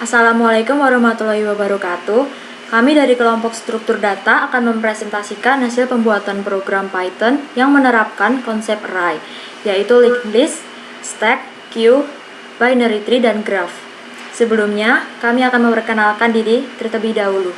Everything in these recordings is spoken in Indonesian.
Assalamualaikum warahmatullahi wabarakatuh. Kami dari kelompok struktur data akan mempresentasikan hasil pembuatan program Python yang menerapkan konsep array, yaitu linked list, stack, queue, binary tree, dan graph. Sebelumnya, kami akan memperkenalkan diri terlebih dahulu.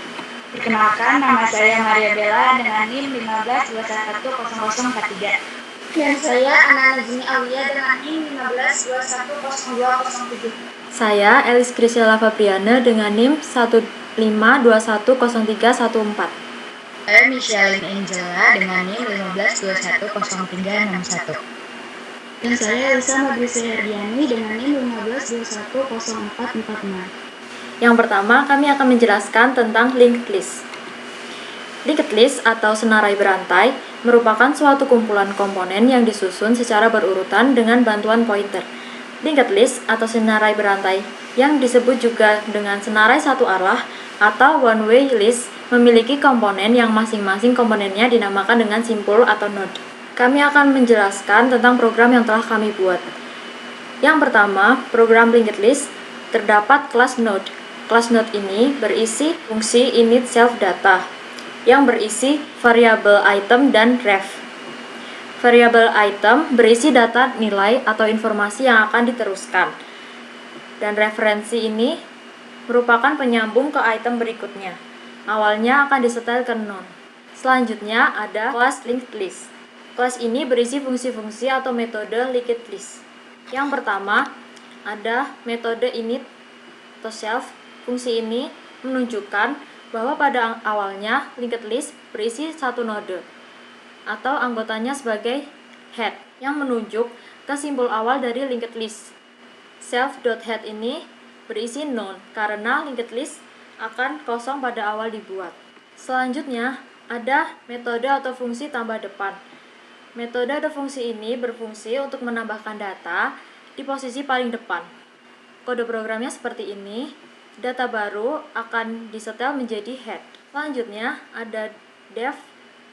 Perkenalkan, nama saya Maria Bella dengan NIM 15210043. Dan saya Ana Nazmi Aulia dengan NIM 15210207. Saya Elis Krisela Fabriana dengan NIM 15210314. Saya Micheline Angela dengan NIM 15210361. Dan saya Elisa Madrisa Herdiani dengan NIM 15210446. Yang pertama, kami akan menjelaskan tentang linked list. Linked list atau senarai berantai merupakan suatu kumpulan komponen yang disusun secara berurutan dengan bantuan pointer. Linked list atau senarai berantai yang disebut juga dengan senarai satu arah atau one-way list memiliki komponen yang masing-masing komponennya dinamakan dengan simpul atau node. Kami akan menjelaskan tentang program yang telah kami buat. Yang pertama, program linked list terdapat kelas node. Kelas node ini berisi fungsi init self data yang berisi variabel item dan ref. Variabel item berisi data nilai atau informasi yang akan diteruskan. Dan referensi ini merupakan penyambung ke item berikutnya. Awalnya akan disetel ke none. Selanjutnya ada kelas linked list. Kelas ini berisi fungsi-fungsi atau metode linked list. Yang pertama, ada metode init atau self. Fungsi ini menunjukkan bahwa pada awalnya linked list berisi satu node atau anggotanya sebagai head yang menunjuk ke simpul awal dari linked list. Self.head ini berisi none karena linked list akan kosong pada awal dibuat. Selanjutnya ada metode atau fungsi tambah depan. Metode atau fungsi ini berfungsi untuk menambahkan data di posisi paling depan. Kode programnya seperti ini. Data baru akan disetel menjadi head. Selanjutnya ada def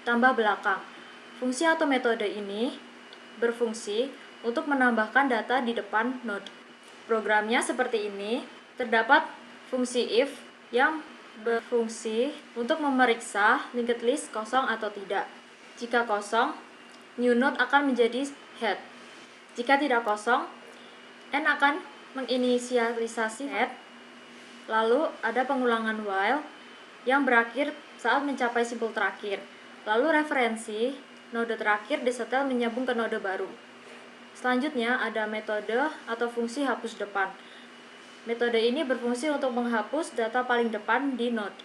tambah belakang. Fungsi atau metode ini berfungsi untuk menambahkan data di depan node. Programnya seperti ini. Terdapat fungsi if yang berfungsi untuk memeriksa linked list kosong atau tidak. Jika kosong, new node akan menjadi head. Jika tidak kosong, n akan menginisialisasi head. Lalu ada pengulangan while yang berakhir saat mencapai simpul terakhir. Lalu referensi node terakhir disetel menyambung ke node baru. Selanjutnya ada metode atau fungsi hapus depan. Metode ini berfungsi untuk menghapus data paling depan di node.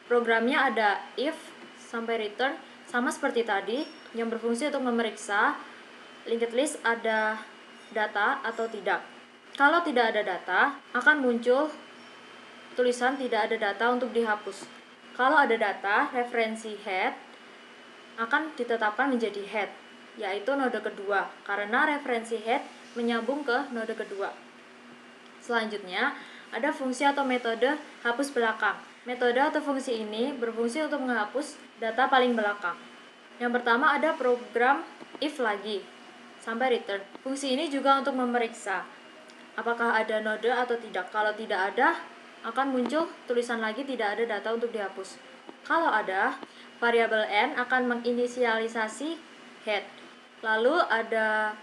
Programnya ada if sampai return sama seperti tadi yang berfungsi untuk memeriksa linked list ada data atau tidak. Kalau tidak ada data, akan muncul tulisan tidak ada data untuk dihapus. Kalau ada data, referensi head akan ditetapkan menjadi head, yaitu node kedua, karena referensi head menyambung ke node kedua. Selanjutnya, ada fungsi atau metode hapus belakang. Metode atau fungsi ini berfungsi untuk menghapus data paling belakang. Yang pertama ada program if lagi, sampai return. Fungsi ini juga untuk memeriksa apakah ada node atau tidak. Kalau tidak ada, akan muncul tulisan lagi tidak ada data untuk dihapus. Kalau ada, variabel n akan menginisialisasi head. Lalu ada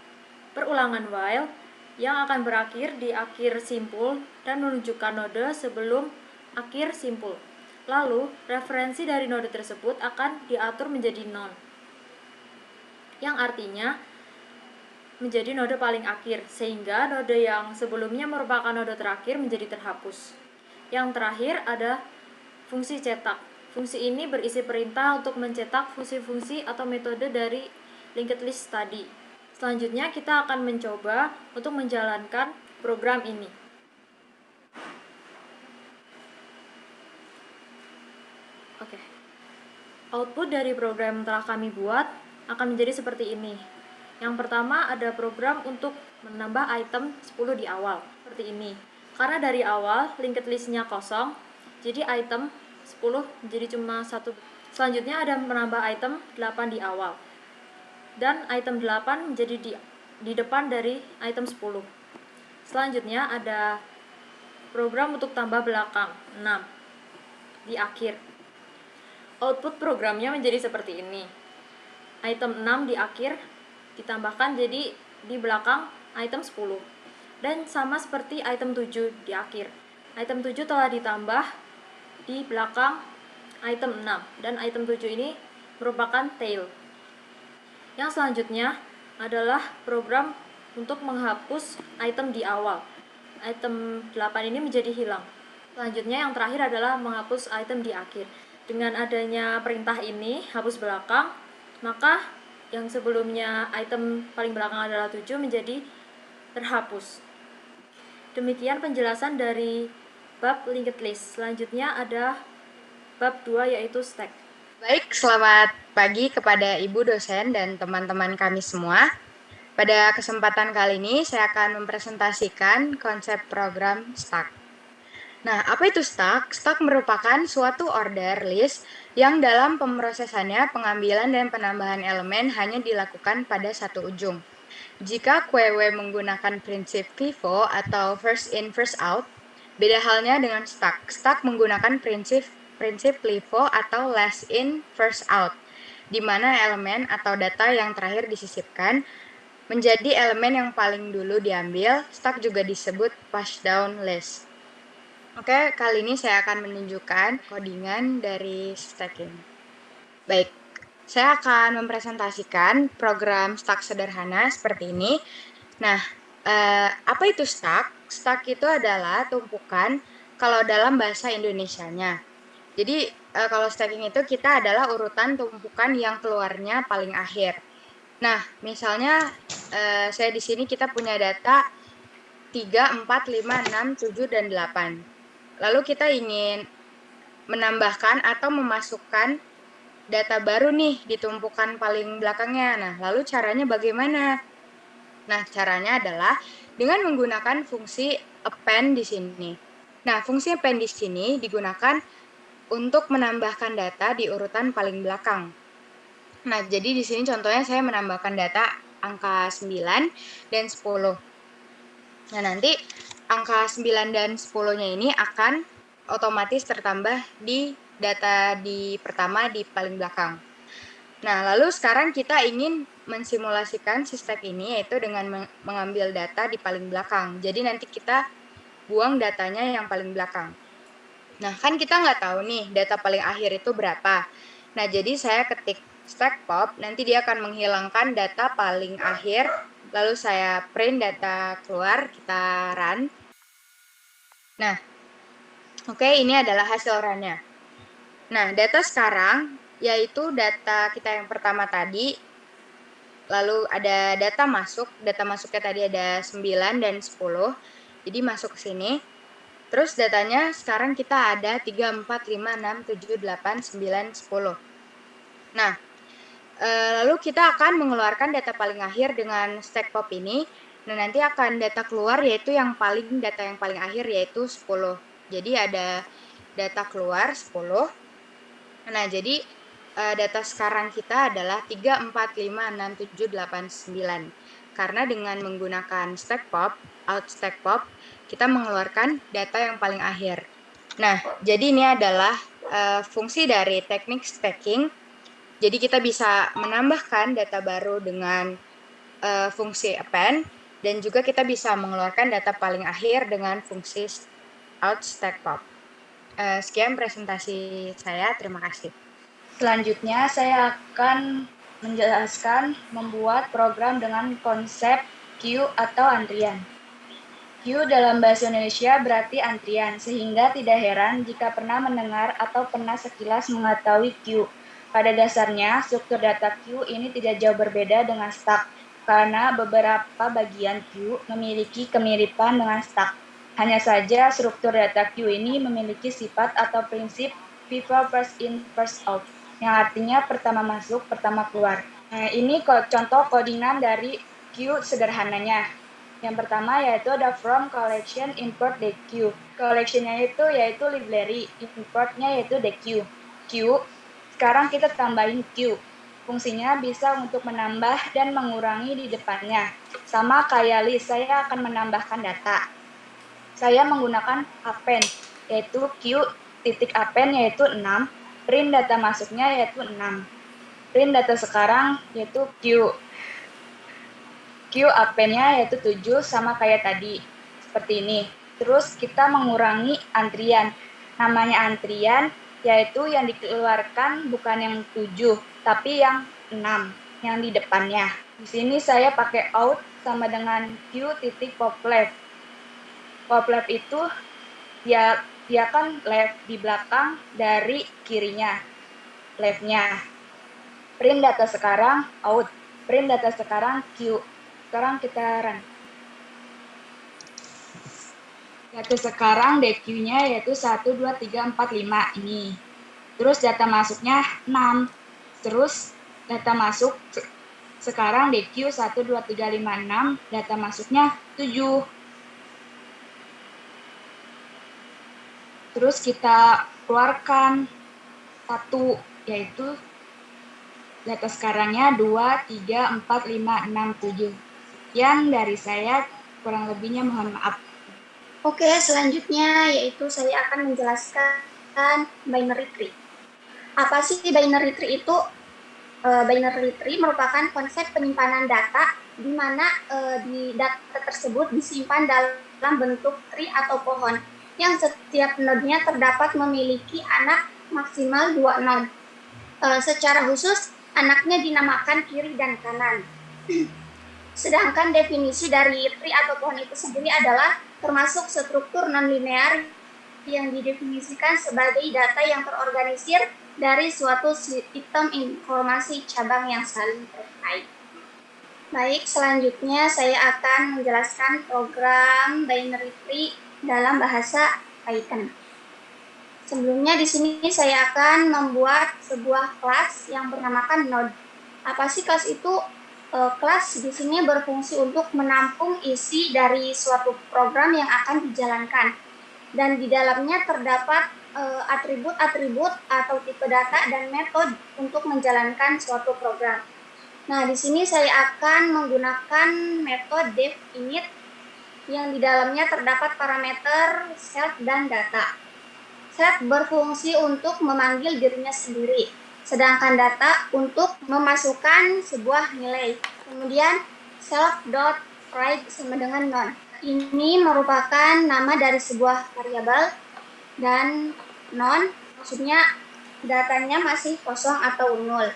perulangan while yang akan berakhir di akhir simpul dan menunjukkan node sebelum akhir simpul. Lalu referensi dari node tersebut akan diatur menjadi none, yang artinya menjadi node paling akhir, sehingga node yang sebelumnya merupakan node terakhir menjadi terhapus. Yang terakhir ada fungsi cetak. Fungsi ini berisi perintah untuk mencetak fungsi-fungsi atau metode dari linked list tadi. Selanjutnya kita akan mencoba untuk menjalankan program ini. Oke. Output dari program yang telah kami buat akan menjadi seperti ini. Yang pertama ada program untuk menambah item 10 di awal, seperti ini. Karena dari awal linked list-nya kosong, jadi item 10 menjadi cuma satu. Selanjutnya ada menambah item 8 di awal. Dan item 8 menjadi di depan dari item 10. Selanjutnya ada program untuk tambah belakang 6 di akhir. Output programnya menjadi seperti ini. Item 6 di akhir ditambahkan jadi di belakang item 10. Dan sama seperti item 7 di akhir. Item 7 telah ditambah di belakang item 6 dan item 7 ini merupakan tail. Yang selanjutnya adalah program untuk menghapus item di awal. Item 8 ini menjadi hilang. Selanjutnya yang terakhir adalah menghapus item di akhir. Dengan adanya perintah ini, hapus belakang, maka yang sebelumnya item paling belakang adalah 7 menjadi terhapus. Demikian penjelasan dari bab linked list. Selanjutnya ada bab 2 yaitu stack. Baik, selamat pagi kepada Ibu dosen dan teman-teman kami semua. Pada kesempatan kali ini saya akan mempresentasikan konsep program stack. Nah, apa itu stack? Stack merupakan suatu order list yang dalam pemrosesannya pengambilan dan penambahan elemen hanya dilakukan pada satu ujung. Jika QW menggunakan prinsip FIFO atau first in first out, beda halnya dengan stack. Stack menggunakan prinsip LIFO atau last in first out, di mana elemen atau data yang terakhir disisipkan menjadi elemen yang paling dulu diambil. Stack juga disebut push down list. Oke, kali ini saya akan menunjukkan codingan dari stacking. Baik, saya akan mempresentasikan program stack sederhana seperti ini. Nah, apa itu stack? Stack itu adalah tumpukan kalau dalam bahasa Indonesianya. Jadi, kalau stacking itu kita adalah urutan tumpukan yang keluarnya paling akhir. Nah, misalnya saya di sini kita punya data 3, 4, 5, 6, 7, dan 8. Lalu kita ingin menambahkan atau memasukkan data baru nih di tumpukan paling belakangnya. Nah, lalu caranya bagaimana? Nah, caranya adalah dengan menggunakan fungsi append di sini. Nah, fungsi append di sini digunakan untuk menambahkan data di urutan paling belakang. Nah, jadi di sini contohnya saya menambahkan data angka 9 dan 10. Nah, nanti angka 9 dan 10-nya ini akan otomatis tertambah di data di pertama di paling belakang. Nah, lalu sekarang kita ingin mensimulasikan si stack ini yaitu dengan mengambil data di paling belakang. Jadi nanti kita buang datanya yang paling belakang. Nah, kan kita nggak tahu nih data paling akhir itu berapa. Nah, jadi saya ketik stack pop, nanti dia akan menghilangkan data paling akhir. Lalu saya print data keluar, kita run. Nah, oke, ini adalah hasil run-nya. Nah, data sekarang yaitu data kita yang pertama tadi. Lalu ada data masuknya tadi ada 9 dan 10. Jadi masuk ke sini. Terus datanya sekarang kita ada 3, 4, 5, 6, 7, 8, 9, 10. Nah, lalu kita akan mengeluarkan data paling akhir dengan stack pop ini. Nah, nanti akan data keluar yaitu data yang paling akhir yaitu 10. Jadi ada data keluar 10. Nah, jadi data sekarang kita adalah 3, 4, 5, 6, 7, 8, 9. Karena dengan menggunakan stack pop, out stack pop, kita mengeluarkan data yang paling akhir. Nah, jadi ini adalah fungsi dari teknik stacking. Jadi kita bisa menambahkan data baru dengan fungsi append, dan juga kita bisa mengeluarkan data paling akhir dengan fungsi out stack pop. Sekian presentasi saya, terima kasih. Selanjutnya saya akan menjelaskan membuat program dengan konsep queue atau antrian. Queue dalam bahasa Indonesia berarti antrian, sehingga tidak heran jika pernah mendengar atau pernah sekilas mengetahui queue. Pada dasarnya, struktur data queue ini tidak jauh berbeda dengan stack, karena beberapa bagian queue memiliki kemiripan dengan stack. Hanya saja struktur data queue ini memiliki sifat atau prinsip FIFO first in first out, yang artinya pertama masuk, pertama keluar. Nah, ini contoh codingan dari queue sederhananya. Yang pertama yaitu ada from collection import the queue. Collection-nya yaitu library, importnya yaitu the queue. Queue, sekarang kita tambahin queue. Fungsinya bisa untuk menambah dan mengurangi di depannya. Sama kayak list, saya akan menambahkan data. saya menggunakan append, yaitu Q titik append yaitu 6, print data masuknya yaitu 6. Print data sekarang yaitu Q append-nya yaitu 7 sama kayak tadi, seperti ini. Terus kita mengurangi antrian. Namanya antrian yaitu yang dikeluarkan bukan yang 7, tapi yang 6, yang di depannya. Di sini saya pakai out sama dengan Q titik pop left. Pop left itu dia kan left di belakang dari kirinya, left-nya. Print data sekarang out, print data sekarang Q. Sekarang kita run. Data sekarang DQ-nya yaitu 1, 2, 3, 4, 5 ini. Terus data masuknya 6. Terus data masuk sekarang DQ 1, 2, 3, 5, 6. Data masuknya 7. Terus kita keluarkan 1, yaitu data sekarangnya 2, 3, 4, 5, 6, 7. Sekian dari saya, kurang lebihnya mohon maaf. Oke, selanjutnya yaitu saya akan menjelaskan binary tree. Apa sih binary tree itu? Binary tree merupakan konsep penyimpanan data di mana di data tersebut disimpan dalam bentuk tree atau pohon yang setiap node-nya terdapat memiliki anak maksimal 2 node. Secara khusus, anaknya dinamakan kiri dan kanan. Sedangkan definisi dari tree atau pohon itu sendiri adalah termasuk struktur non-linear yang didefinisikan sebagai data yang terorganisir dari suatu sistem informasi cabang yang saling terkait. Baik, selanjutnya saya akan menjelaskan program binary tree dalam bahasa Python. Sebelumnya di sini saya akan membuat sebuah kelas yang bernamakan node. Apa sih kelas itu? Kelas di sini berfungsi untuk menampung isi dari suatu program yang akan dijalankan. Dan di dalamnya terdapat atribut-atribut atau tipe data dan metode untuk menjalankan suatu program. Nah, di sini saya akan menggunakan metode definite yang di dalamnya terdapat parameter self dan data. Self berfungsi untuk memanggil dirinya sendiri, sedangkan data untuk memasukkan sebuah nilai. Kemudian self.write sama dengan none. Ini merupakan nama dari sebuah variabel dan none maksudnya datanya masih kosong atau nol.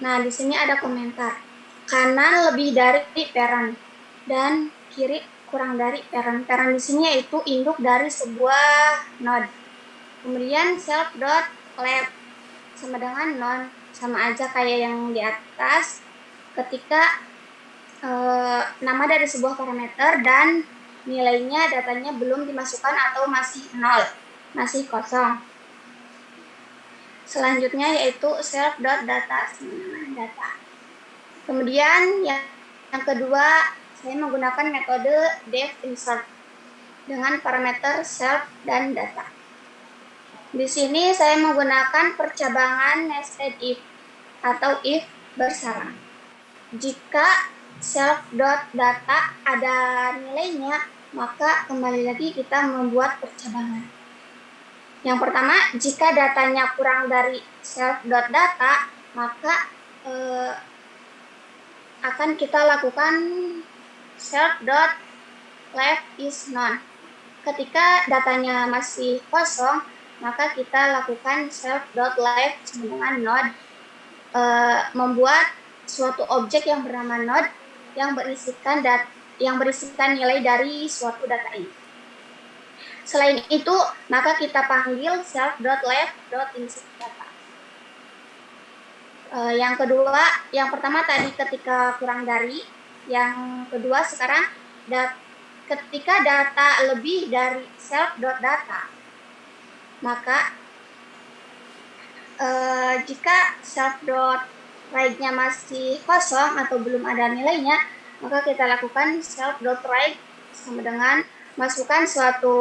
Nah, di sini ada komentar. Kanan lebih dari parent dan kiri kurang dari parent. Parent di sini yaitu induk dari sebuah node. Kemudian self.left sama dengan none, sama aja kayak yang di atas ketika nama dari sebuah parameter dan nilainya datanya belum dimasukkan atau masih nol, masih kosong. Selanjutnya yaitu self.data sama dengan data. Kemudian yang kedua saya menggunakan metode def insert dengan parameter self dan data. Di sini saya menggunakan percabangan nested if atau if bersarang. Jika self.data ada nilainya, maka kembali lagi kita membuat percabangan. Yang pertama, jika datanya kurang dari self.data, maka akan kita lakukan self.left is none. Ketika datanya masih kosong, maka kita lakukan self.left sama dengan node, membuat suatu objek yang bernama node yang berisikan nilai dari suatu data ini. Selain itu, maka kita panggil self.left.insert data. Yang pertama tadi ketika kurang dari, yang kedua sekarang ketika data lebih dari self.data, maka jika self.write-nya masih kosong atau belum ada nilainya, maka kita lakukan self.write sama dengan masukkan suatu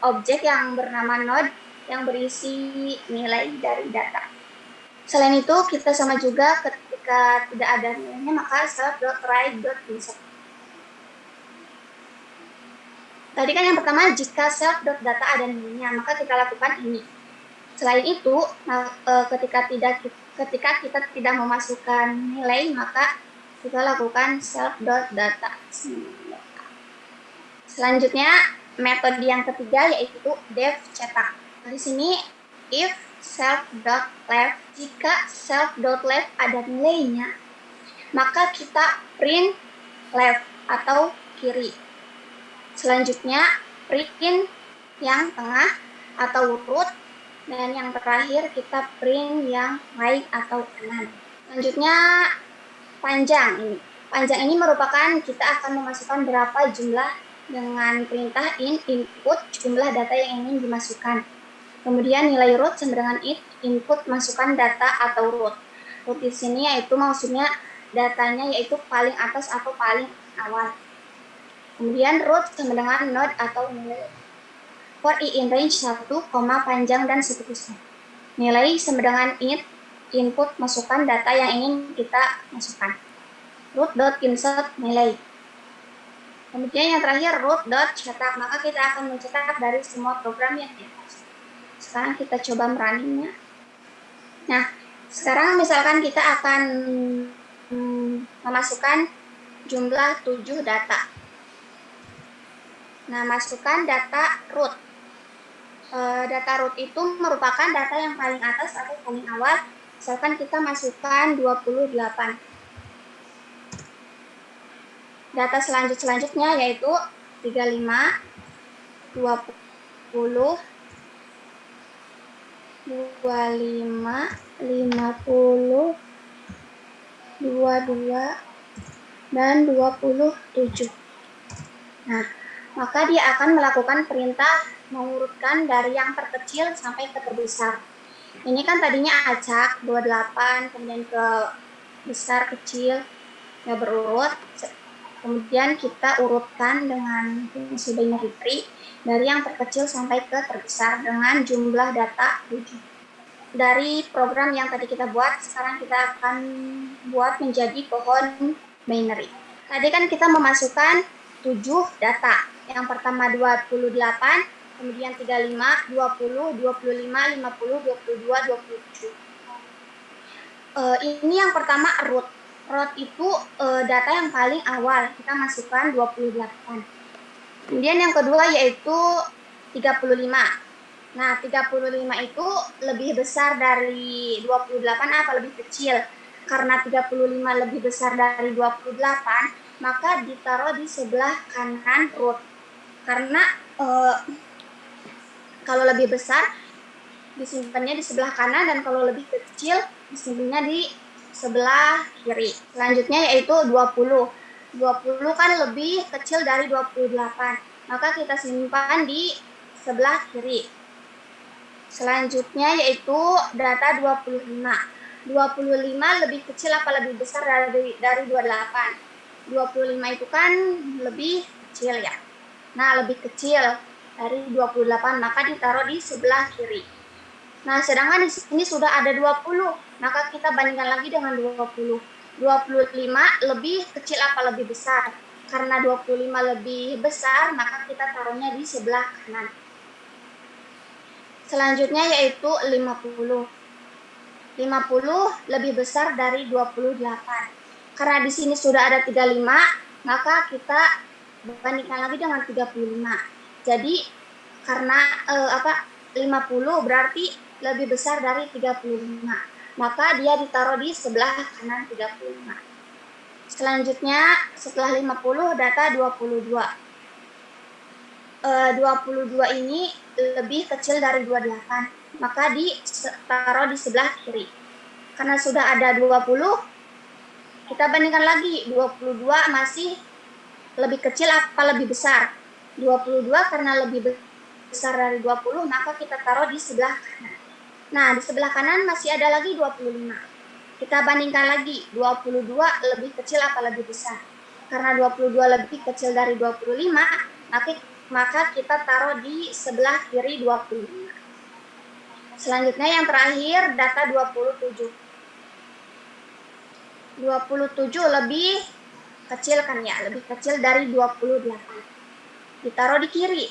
objek yang bernama node yang berisi nilai dari data. Selain itu, kita sama juga ketika tidak ada nilainya, maka self.write.insert. Tadi kan yang pertama, jika self.data ada nilainya, maka kita lakukan ini. Selain itu, ketika kita tidak memasukkan nilai, maka kita lakukan self.data. Selanjutnya, metode yang ketiga yaitu def cetak. Di sini, if self.left, jika self.left ada nilainya, maka kita print left atau kiri. Selanjutnya, print yang tengah atau root, dan yang terakhir kita print yang right atau kanan. Selanjutnya, panjang ini. Panjang ini merupakan kita akan memasukkan berapa jumlah dengan perintah input jumlah data yang ingin dimasukkan. Kemudian nilai root sama dengan input masukkan data atau root. Root di sini yaitu maksudnya datanya yaitu paling atas atau paling awal. Kemudian root sama dengan node atau nilai. For I in range 1, panjang dan seterusnya. Nilai sama dengan input masukkan data yang ingin kita masukkan. Root.insert nilai. Kemudian yang terakhir root.cetak, maka kita akan mencetak dari semua program yang di atas. Sekarang kita coba merunningnya. Nah, sekarang misalkan kita akan memasukkan jumlah 7 data. Nah, masukkan data root. Data root itu merupakan data yang paling atas atau paling awal. Misalkan kita masukkan 28. Data selanjutnya yaitu 35, 20, 25, 50, 22, dan 27. Nah, maka dia akan melakukan perintah mengurutkan dari yang terkecil sampai ke terbesar. Ini kan tadinya acak 28, kemudian ke besar kecil, ya berurut. Kemudian kita urutkan dengan fungsi binary tree dari yang terkecil sampai ke terbesar dengan jumlah data 7. Dari program yang tadi kita buat, sekarang kita akan buat menjadi pohon binary. Tadi kan kita memasukkan 7 data. Yang pertama 28, kemudian 35, 20, 25, 50, 22, 27. Ini yang pertama root. Root itu data yang paling awal, kita masukkan 28. Kemudian yang kedua yaitu 35. Nah, 35 itu lebih besar dari 28 atau lebih kecil? Karena 35 lebih besar dari 28, maka ditaruh di sebelah kanan root. Karena kalau lebih besar disimpannya di sebelah kanan, dan kalau lebih kecil disimpannya di sebelah kiri. Selanjutnya yaitu 20. 20 kan lebih kecil dari 28, maka kita simpan di sebelah kiri. Selanjutnya yaitu data 25. 25 lebih kecil apa lebih besar dari 28? 25 itu kan lebih kecil ya. Nah, lebih kecil dari 28, maka ditaruh di sebelah kiri. Nah, sedangkan di sini sudah ada 20, maka kita bandingkan lagi dengan 20. 25 lebih kecil apa lebih besar? Karena 25 lebih besar, maka kita taruhnya di sebelah kanan. Selanjutnya yaitu 50. 50 lebih besar dari 28. Karena di sini sudah ada 35, maka kita bandingkan lagi dengan 35. Jadi karena 50 berarti lebih besar dari 35, maka dia ditaruh di sebelah kanan 35. Selanjutnya setelah 50 data 22. 22 ini lebih kecil dari 28, maka ditaruh di sebelah kiri. Karena sudah ada 20, kita bandingkan lagi, 22 masih lebih kecil apa lebih besar? 22 karena lebih besar dari 20, maka kita taruh di sebelah kanan. Nah, di sebelah kanan masih ada lagi 25. Kita bandingkan lagi, 22 lebih kecil apa lebih besar? Karena 22 lebih kecil dari 25, maka kita taruh di sebelah kiri 25. Selanjutnya yang terakhir, data 27. 27 lebih kecil kan ya, lebih kecil dari 28. ditaruh di kiri.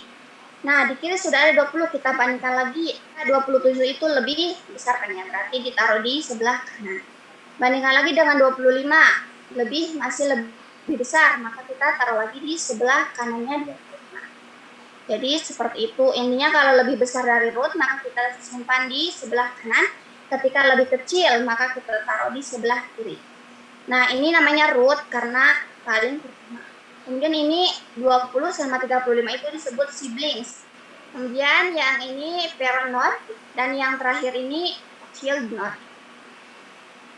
Nah, di kiri sudah ada 20, kita bandingkan lagi. Nah, 27 itu lebih besar kan ya, berarti ditaruh di sebelah kanan. Bandingkan lagi dengan 25, masih lebih besar, maka kita taruh lagi di sebelah kanannya 25. Jadi seperti itu, intinya kalau lebih besar dari root, maka kita simpan di sebelah kanan. Ketika lebih kecil, maka kita taruh di sebelah kiri. Nah, ini namanya root karena paling pertama. Kemudian ini 20 sama 35 itu disebut siblings. Kemudian yang ini parent node dan yang terakhir ini child node.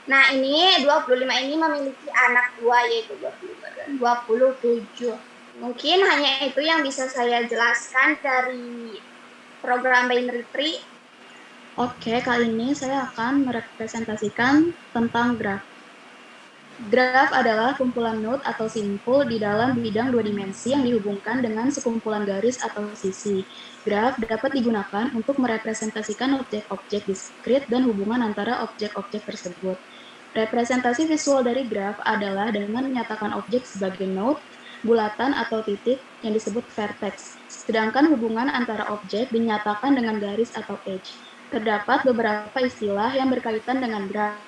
Nah, ini 25 ini memiliki anak dua yaitu 25 dan 27. Mungkin hanya itu yang bisa saya jelaskan dari program binary tree. Oke, kali ini saya akan merepresentasikan tentang graph. Graf adalah kumpulan node atau simpul di dalam bidang dua dimensi yang dihubungkan dengan sekumpulan garis atau sisi. Graf dapat digunakan untuk merepresentasikan objek-objek diskrit dan hubungan antara objek-objek tersebut. Representasi visual dari graf adalah dengan menyatakan objek sebagai node, bulatan atau titik yang disebut vertex. Sedangkan hubungan antara objek dinyatakan dengan garis atau edge. Terdapat beberapa istilah yang berkaitan dengan graf,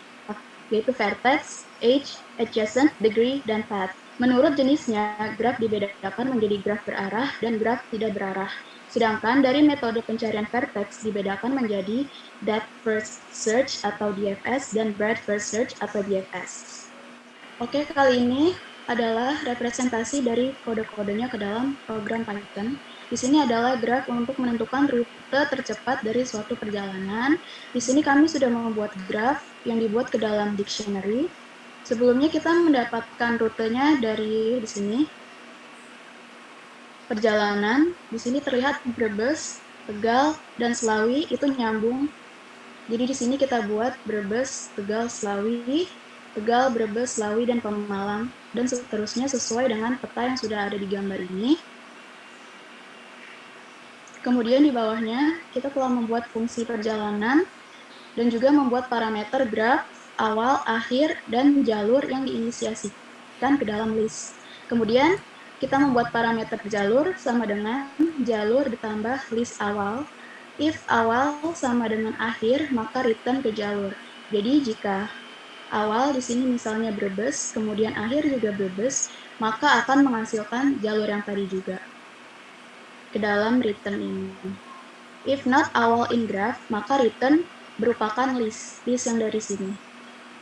yaitu vertex, edge, adjacent, degree, dan path. Menurut jenisnya, graf dibedakan menjadi graf berarah dan graf tidak berarah. Sedangkan dari metode pencarian vertex dibedakan menjadi depth first search atau DFS dan breadth first search atau BFS. Oke, kali ini adalah representasi dari kode-kodenya ke dalam program Python. Di sini adalah graf untuk menentukan rute tercepat dari suatu perjalanan. Di sini kami sudah membuat graf yang dibuat ke dalam dictionary. Sebelumnya kita mendapatkan rutenya dari di sini. Perjalanan, di sini terlihat Brebes, Tegal, dan Slawi itu nyambung. Jadi di sini kita buat Brebes, Tegal, Slawi, Tegal, Brebes, Slawi, dan Pemalang, dan seterusnya sesuai dengan peta yang sudah ada di gambar ini. Kemudian di bawahnya, kita telah membuat fungsi perjalanan dan juga membuat parameter graf, awal, akhir, dan jalur yang diinisiasikan ke dalam list. Kemudian, kita membuat parameter jalur sama dengan jalur ditambah list awal. If awal sama dengan akhir, maka return ke jalur. Jadi, jika awal di sini misalnya Brebes, kemudian akhir juga Brebes, maka akan menghasilkan jalur yang tadi juga ke dalam return ini. If not awal in graph, maka return merupakan list yang dari sini.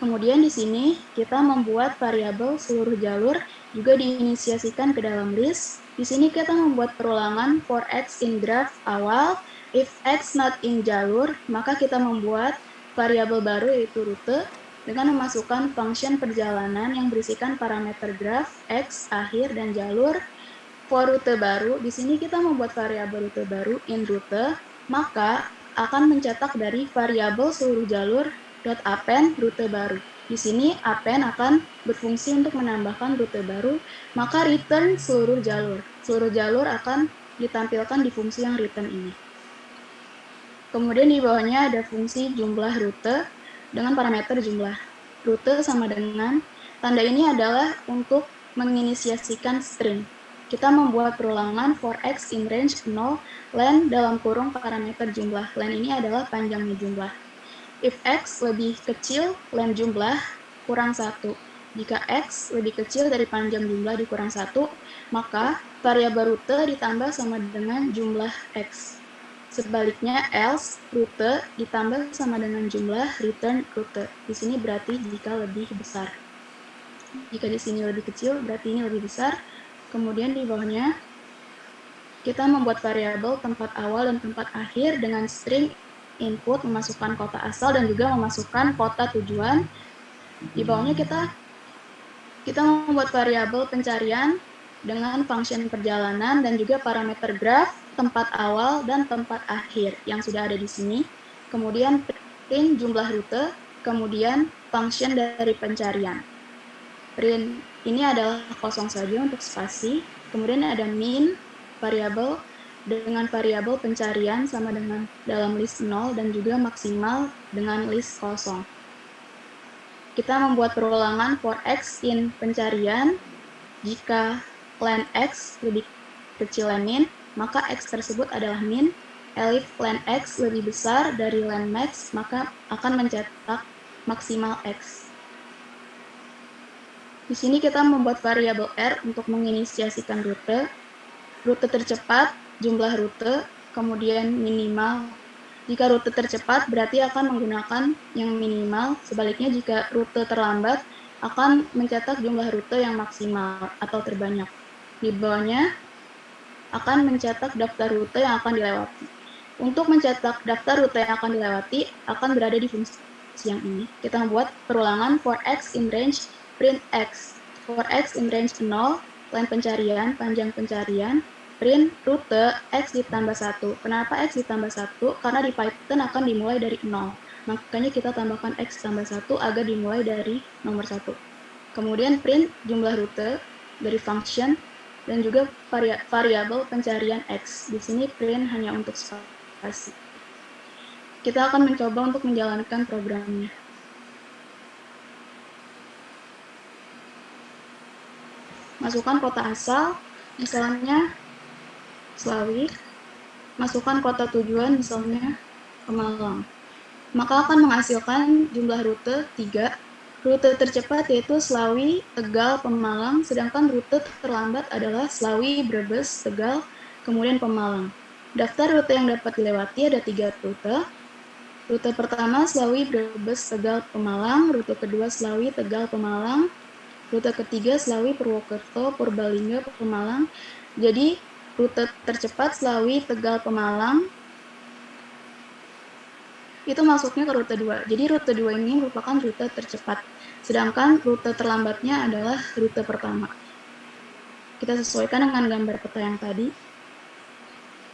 Kemudian di sini kita membuat variabel seluruh jalur juga diinisiasikan ke dalam list. Di sini kita membuat perulangan for x in graph awal. If x not in jalur, maka kita membuat variabel baru yaitu rute dengan memasukkan function perjalanan yang berisikan parameter graph, x, akhir, dan jalur. For rute baru, di sini kita membuat variabel rute baru in rute, maka akan mencetak dari variabel seluruh jalur .append rute baru. Di sini append akan berfungsi untuk menambahkan rute baru, maka return seluruh jalur. Seluruh jalur akan ditampilkan di fungsi yang return ini. Kemudian di bawahnya ada fungsi jumlah rute dengan parameter jumlah. Rute sama dengan, tanda ini adalah untuk menginisiasikan string. Kita membuat perulangan for x in range 0, len dalam kurung parameter jumlah. Len ini adalah panjangnya jumlah. If x lebih kecil, len jumlah kurang 1. Jika x lebih kecil dari panjang jumlah dikurang 1, maka variabel rute ditambah sama dengan jumlah x. Sebaliknya, else rute ditambah sama dengan jumlah return rute. Di sini berarti jika lebih besar. Jika di sini lebih kecil, berarti ini lebih besar. Kemudian di bawahnya, kita membuat variabel tempat awal dan tempat akhir dengan string input, memasukkan kota asal dan juga memasukkan kota tujuan. Di bawahnya kita membuat variabel pencarian dengan function perjalanan dan juga parameter graph, tempat awal dan tempat akhir yang sudah ada di sini. Kemudian print jumlah rute, kemudian function dari pencarian. Print ini adalah kosong saja untuk spasi. Kemudian ada min variabel dengan variabel pencarian sama dengan dalam list 0 dan juga maksimal dengan list kosong. Kita membuat perulangan for x in pencarian jika len x lebih kecil ln min, maka X tersebut adalah min. Elif ln X lebih besar dari ln max, maka akan mencetak maksimal X. Di sini kita membuat variabel R untuk menginisiasikan rute. Rute tercepat, jumlah rute, kemudian minimal. Jika rute tercepat berarti akan menggunakan yang minimal, sebaliknya jika rute terlambat akan mencetak jumlah rute yang maksimal atau terbanyak. Di bawahnya akan mencetak daftar rute yang akan dilewati. Untuk mencetak daftar rute yang akan dilewati akan berada di fungsi yang ini. Kita membuat perulangan for x in range print x. For x in range 0, line pencarian, panjang pencarian, print rute X ditambah 1. Kenapa X ditambah 1? Karena di Python akan dimulai dari 0. Makanya kita tambahkan X tambah 1 agar dimulai dari nomor 1. Kemudian print jumlah rute dari function dan juga variabel pencarian X. Di sini print hanya untuk spasi. Kita akan mencoba untuk menjalankan programnya. Masukkan kota asal, misalnya Slawi, masukkan kota tujuan misalnya Pemalang. Maka akan menghasilkan jumlah rute 3. Rute tercepat yaitu Slawi, Tegal, Pemalang, sedangkan rute terlambat adalah Slawi, Brebes, Tegal, kemudian Pemalang. Daftar rute yang dapat dilewati ada 3 rute. Rute pertama Slawi, Brebes, Tegal, Pemalang. Rute kedua Slawi, Tegal, Pemalang. Rute ketiga Slawi, Purwokerto, Purbalingga, Pemalang. Jadi rute tercepat Slawi, Tegal, Pemalang itu masuknya ke rute 2. Jadi rute 2 ini merupakan rute tercepat. Sedangkan rute terlambatnya adalah rute pertama. Kita sesuaikan dengan gambar peta yang tadi.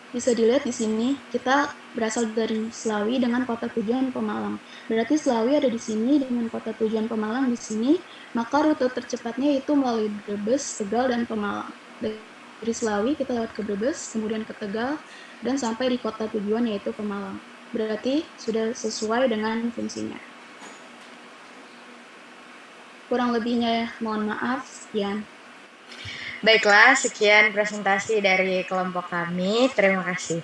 Bisa dilihat di sini, kita berasal dari Slawi dengan kota tujuan Pemalang. Berarti Slawi ada di sini dengan kota tujuan Pemalang di sini, maka rute tercepatnya itu melalui Brebes, Tegal, dan Pemalang. Dari Slawi kita lewat ke Brebes, kemudian ke Tegal, dan sampai di kota tujuan yaitu Pemalang. Berarti sudah sesuai dengan fungsinya. Kurang lebihnya mohon maaf, sekian. Baiklah, sekian presentasi dari kelompok kami. Terima kasih.